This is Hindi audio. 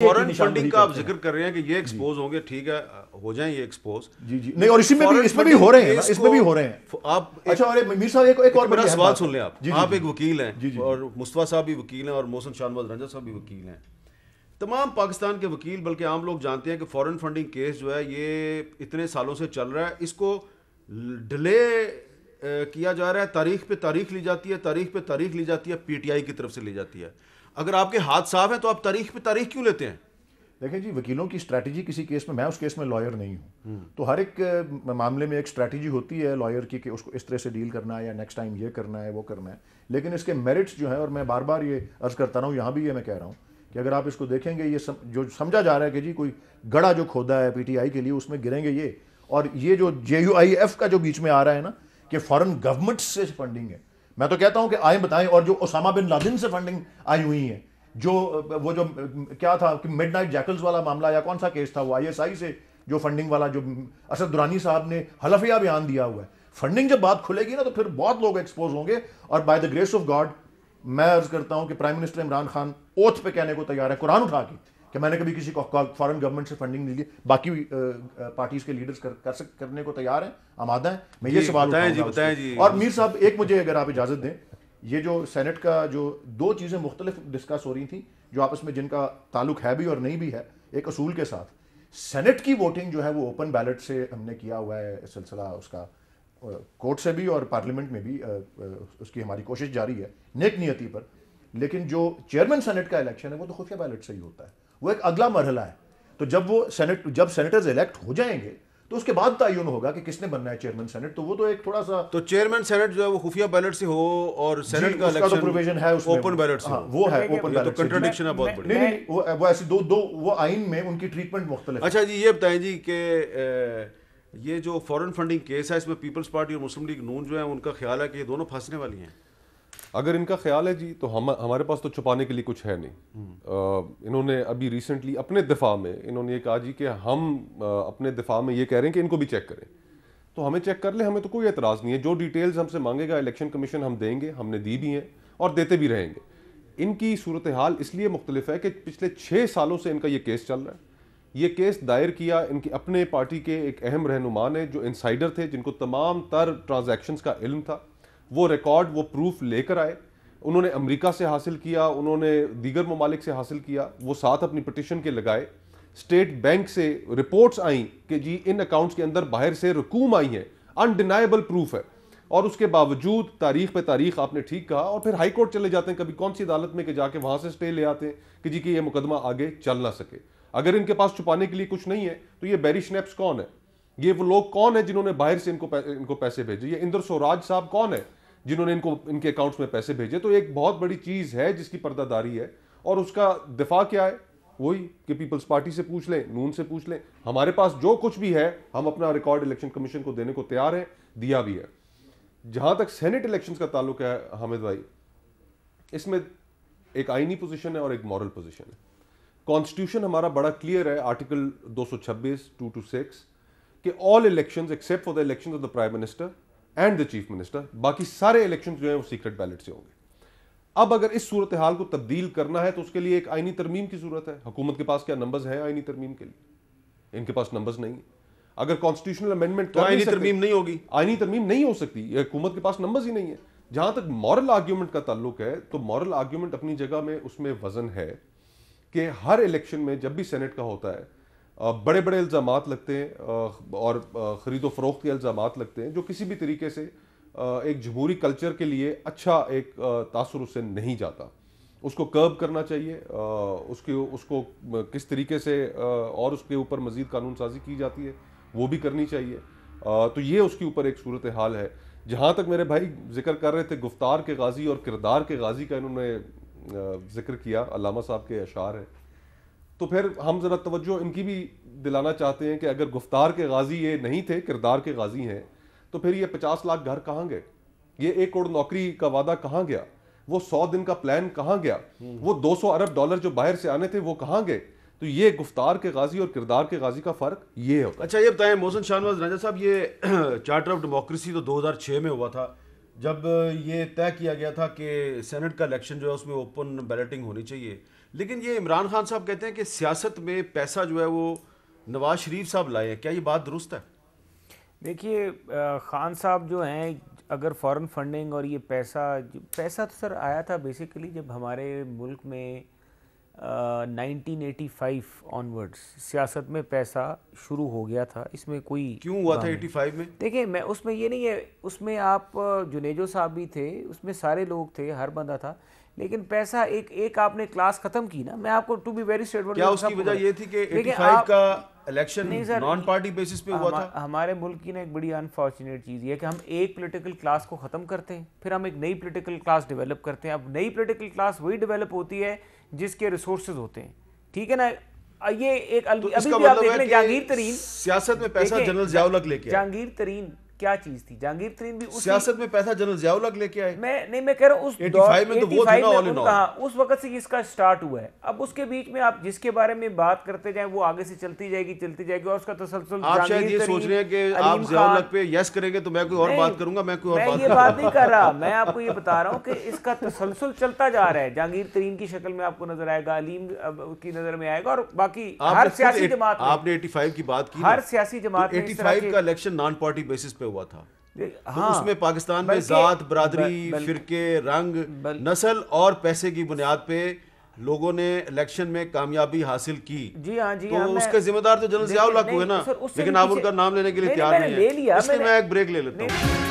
फॉरेन फंडिंग का आप जिक्र कर रहे हैं कि ये एक्सपोज होंगे, ठीक है, हो जाएं ये एक्सपोज। जी जी नहीं, और इसमें भी हो रहे हैं ना, इसमें भी हो रहे हैं आप अच्छा। और मीर साहब एक और मेरा सवाल सुन लें आप। आप एक वकील जी, हैं और मुस्तफा साहब भी वकील हैं और मोहसिन शाहनवाज रंजा साहब भी वकील हैं। तमाम पाकिस्तान के वकील बल्कि आम लोग जानते हैं कि फॉरेन फंडिंग केस जो है ये इतने सालों से चल रहा है, इसको डिले किया जा रहा है, तारीख पे तारीख ली जाती है, तारीख पे तारीख ली जाती है, पीटीआई की तरफ से ली जाती है। अगर आपके हाथ साफ है तो आप तारीख पे तारीख क्यों लेते हैं? देखें जी, वकीलों की स्ट्रैटेजी किसी केस में, मैं उस केस में लॉयर नहीं हूँ, तो हर एक मामले में एक स्ट्रैटेजी होती है लॉयर की कि उसको इस तरह से डील करना है या नेक्स्ट टाइम ये करना है वो करना है। लेकिन इसके मेरिट्स जो है, और मैं बार बार ये अर्ज करता रहा हूँ, यहाँ भी ये मैं कह रहा हूँ कि अगर आप इसको देखेंगे, ये जो समझा जा रहा है कि जी कोई गड़ा जो खोदा है पीटीआई के लिए उसमें गिरेंगे ये, और ये जो JUIF का जो बीच में आ रहा है ना कि फॉरेन गवर्नमेंट से फंडिंग है, मैं तो कहता हूँ कि आए बताएं। और जो ओसामा बिन लादेन से फंडिंग आई हुई है, जो वो जो क्या था कि मिडनाइट जैकल्स वाला मामला या कौन सा केस था, वो ISI से जो फंडिंग वाला, जो असद दुरानी साहब ने हलफिया बयान दिया हुआ है। फंडिंग जब बात खुलेगी ना तो फिर बहुत लोग एक्सपोज होंगे। और by the grace of God मैं अर्ज करता हूं कि prime minister Imran Khan oath पे कहने को तैयार है, कुरान उठा के, कि मैंने कभी किसी को फॉरेन गवर्नमेंट से फंडिंग नहीं ली। बाकी पार्टीज के लीडर्स करने को तैयार हैं, आमादा हैं। मैं ये सवाल बताएं जी। और मीर साहब एक मुझे अगर आप इजाजत दें, ये जो सेनेट का जो दो चीज़ें मुख्तलिफ डिस्कस हो रही थी जो आपस में जिनका ताल्लुक है भी और नहीं भी है, एक असूल के साथ, सेनेट की वोटिंग जो है वो ओपन बैलेट से हमने किया हुआ है सिलसिला उसका, कोर्ट से भी और पार्लियामेंट में भी उसकी हमारी कोशिश जारी है नेक नियति पर। लेकिन जो चेयरमैन सेनेट का इलेक्शन है वो तो खुफिया बैलेट से ही होता है, वो एक अगला मरहला है। तो जब सेनेटर्स इलेक्ट हो जाएंगे तो उसके बाद तयन होगा कि किसने बनना है चेयरमैन सेनेट। तो वो तो एक थोड़ा सा, तो चेयरमैन सेनेट जो है वो खुफिया बैलेट से हो और सेनेट का इलेक्शन तो प्रोविजन है उसमें ओपन बैलेट से। हाँ, वो है ओपन बैलेट। तो कंट्राडिक्शन है बहुत बड़ी। नहीं, वो ऐसी दो वो आइन में उनकी ट्रीटमेंट मुख्तलिफ। अच्छा जी, ये बताएं जी कि ये जो फॉरेन फंडिंग केस है इसमें पीपल्स पार्टी और मुस्लिम लीग नून जो है उनका ख्याल है कि ये दोनों फंसने वाली हैं। अगर इनका ख्याल है जी तो हमारे पास तो छुपाने के लिए कुछ है नहीं। इन्होंने अभी रिसेंटली अपने दिफा में इन्होंने ये कहा जी कि हम अपने दिफा में ये कह रहे हैं कि इनको भी चेक करें, तो हमें चेक कर ले, हमें तो कोई एतराज़ नहीं है। जो डिटेल्स हमसे मांगेगा इलेक्शन कमीशन हम देंगे, हमने दी भी हैं और देते भी रहेंगे। इनकी सूरत हाल इसलिए मुख्तलिफ है कि पिछले 6 सालों से इनका ये केस चल रहा है। ये केस दायर किया इनकी अपने पार्टी के एक अहम रहनुमा ने, जो इंसाइडर थे, जिनको तमाम तर ट्रांजैक्शंस का इल्म था। वो रिकॉर्ड, वो प्रूफ लेकर आए, उन्होंने अमेरिका से हासिल किया, उन्होंने दीगर ममालिक से हासिल किया, वो साथ अपनी पिटिशन के लगाए। स्टेट बैंक से रिपोर्ट्स आई कि जी इन अकाउंट्स के अंदर बाहर से रकूम आई है, अनडिनाइबल प्रूफ है। और उसके बावजूद तारीख पे तारीख आपने ठीक कहा, और फिर हाई कोर्ट चले जाते हैं, कभी कौन सी अदालत में कि जाके वहां से स्टे ले आते हैं कि जी कि ये मुकदमा आगे चल ना सके। अगर इनके पास छुपाने के लिए कुछ नहीं है तो ये बैरी स्नैप्स कौन है? ये वो लोग कौन है जिन्होंने बाहर से इनको पैसे भेजे? ये इंदर स्वराज साहब कौन है जिन्होंने इनके अकाउंट्स में पैसे भेजे? तो एक बहुत बड़ी चीज है जिसकी पर्दादारी है, और उसका दिफा क्या है? वही कि पीपल्स पार्टी से पूछ लें, नून से पूछ लें। हमारे पास जो कुछ भी है हम अपना रिकॉर्ड इलेक्शन कमीशन को देने को तैयार हैं, दिया भी है। जहां तक सेनेट इलेक्शन का ताल्लुक है हामिद भाई, इसमें एक आईनी पोजीशन है और एक मॉरल पोजीशन है। कॉन्स्टिट्यूशन हमारा बड़ा क्लियर है, आर्टिकल 226 2 to 6, कि all elections except for the elections of the prime minister and the chief minister, बाकी सारे इलेक्शन जो है वो सीक्रेट बैलेट से होंगे। अब अगर इस सूरत हाल को तब्दील करना है तो उसके लिए एक आईनी तरमीम की जरूरत है। हुकूमत के पास क्या नंबर्स हैं आईनी तरमीम के लिए? इनके पास नंबर्स नहीं है। अगर कॉन्स्टिट्यूशनल अमेंडमेंट तो आईनी तरमीम नहीं होगी, आईनी तरमीम नहीं हो सकती, हुकूमत के पास नंबर्स ही नहीं है। जहां तक मॉरल आर्ग्यूमेंट का ताल्लुक है, तो मॉरल आर्ग्यूमेंट अपनी जगह में उसमें वजन है कि हर इलेक्शन में जब भी सेनेट का होता है बड़े बड़े इल्ज़ामात लगते हैं और ख़रीदो फ़रोख्त के इल्ज़ामात लगते हैं, जो किसी भी तरीके से एक जमहूरी कल्चर के लिए अच्छा एक तासुर उससे नहीं जाता। उसको कर्ब करना चाहिए, उसको किस तरीके से और उसके ऊपर मज़ीद कानून साजी की जाती है वो भी करनी चाहिए। तो ये उसके ऊपर एक सूरत हाल है। जहाँ तक मेरे भाई जिक्र कर रहे थे गुफ्तार के गाजी और किरदार के गाजी का, इन्होंने जिक्र किया, अल्लामा साहब के अशार है, तो फिर हम ज़रा तवज्जो इनकी भी दिलाना चाहते हैं कि अगर गुफ्तार के गाजी ये नहीं थे, किरदार के गाजी हैं, तो फिर ये 50 लाख घर कहाँ गए? ये 1 करोड़ नौकरी का वादा कहाँ गया? वो 100 दिन का प्लान कहाँ गया? वो 200 अरब डॉलर जो बाहर से आने थे वो कहाँ गए? तो ये गुफ्तार के गाजी और किरदार के गाजी का फ़र्क ये होता है। अच्छा ये बताएं मोहसिन शाहनवाज रंजा साहब, ये चार्टर ऑफ डेमोक्रेसी तो 2006 में हुआ था, जब ये तय किया गया था कि सेनेट का इलेक्शन जो है उसमें ओपन बैलेटिंग होनी चाहिए। लेकिन ये इमरान खान साहब कहते हैं कि सियासत में पैसा जो है वो नवाज शरीफ साहब लाए हैं, क्या ये बात दुरुस्त है? देखिए खान साहब जो हैं, अगर फॉरेन फंडिंग और ये पैसा तो सर आया था बेसिकली जब हमारे मुल्क में 1985 ऑनवर्ड्स सियासत में पैसा शुरू हो गया था। इसमें कोई क्यों हुआ था 85 में? देखिए मैं उसमें ये नहीं है, उसमें आप जुनेजो साहब भी थे, उसमें सारे लोग थे, हर बंदा था, लेकिन पैसा एक आपने क्लास खत्म की ना। मैं आपको टू बी वेरी स्ट्रेट, क्या उसकी वजह ये थी कि 85 का इलेक्शन नॉन पार्टी बेसिस पे हुआ था? हमारे मुल्क की ना एक बड़ी अनफॉर्चुनेट चीज़ ये है कि हम एक पॉलिटिकल क्लास को ख़त्म करते हैं, फिर हम एक नई पॉलिटिकल क्लास डेवलप करते हैं। अब नई पॉलिटिकल क्लास वही डेवलप होती है जिसके रिसोर्सेज होते हैं, ठीक है ना। ये एक तो अभी भी आप देख लें, जहांगीर तरीन सियासत में पैसा जनरल ज़ियाउल हक लेके आए। जहांगीर तरीन क्या चीज थी? जहांगीर तरीन भी सियासत में पैसा जनरल ज़ियाउल हक लेके आए। मैं कह रहा हूँ उस 85 में तो वो था ना, ऑल इन ऑल उस वक्त से इसका स्टार्ट हुआ है। अब उसके बीच में आप जिसके बारे में बात करते जाएं वो आगे से चलती जाएगी और उसका तसलसल। आप शायद ये सोच रहे हैं कि आप ज़ियाउल हक पे यस करेंगे तो मैं कोई और बात करूंगा, मैं कोई और बात ये बात नहीं कर रहा। मैं आपको ये बता रहा हूँ कि इसका तसलसल चलता जा रहा है। जहांगीर तरीन की शक्ल में आपको नजर आएगा, अलीम की नजर में आएगा, और बाकी हर सियासी जमात, आपने 85 की बात की, हर सियासी जमात 85 का इलेक्शन नॉन पार्टी बेसिस पे हुआ था। हाँ, तो उसमें पाकिस्तान में जात, बरादरी, फिरके, रंग, नस्ल और पैसे की बुनियाद पे लोगों ने इलेक्शन में कामयाबी हासिल की। जी हाँ, जी तो हाँ, उसके जिम्मेदार तो जनरल ज़ियाउल हक हुए ना, लेकिन आप उनका नाम लेने के लिए तैयार नहीं है, इसलिए मैं एक ब्रेक ले लेता हूँ।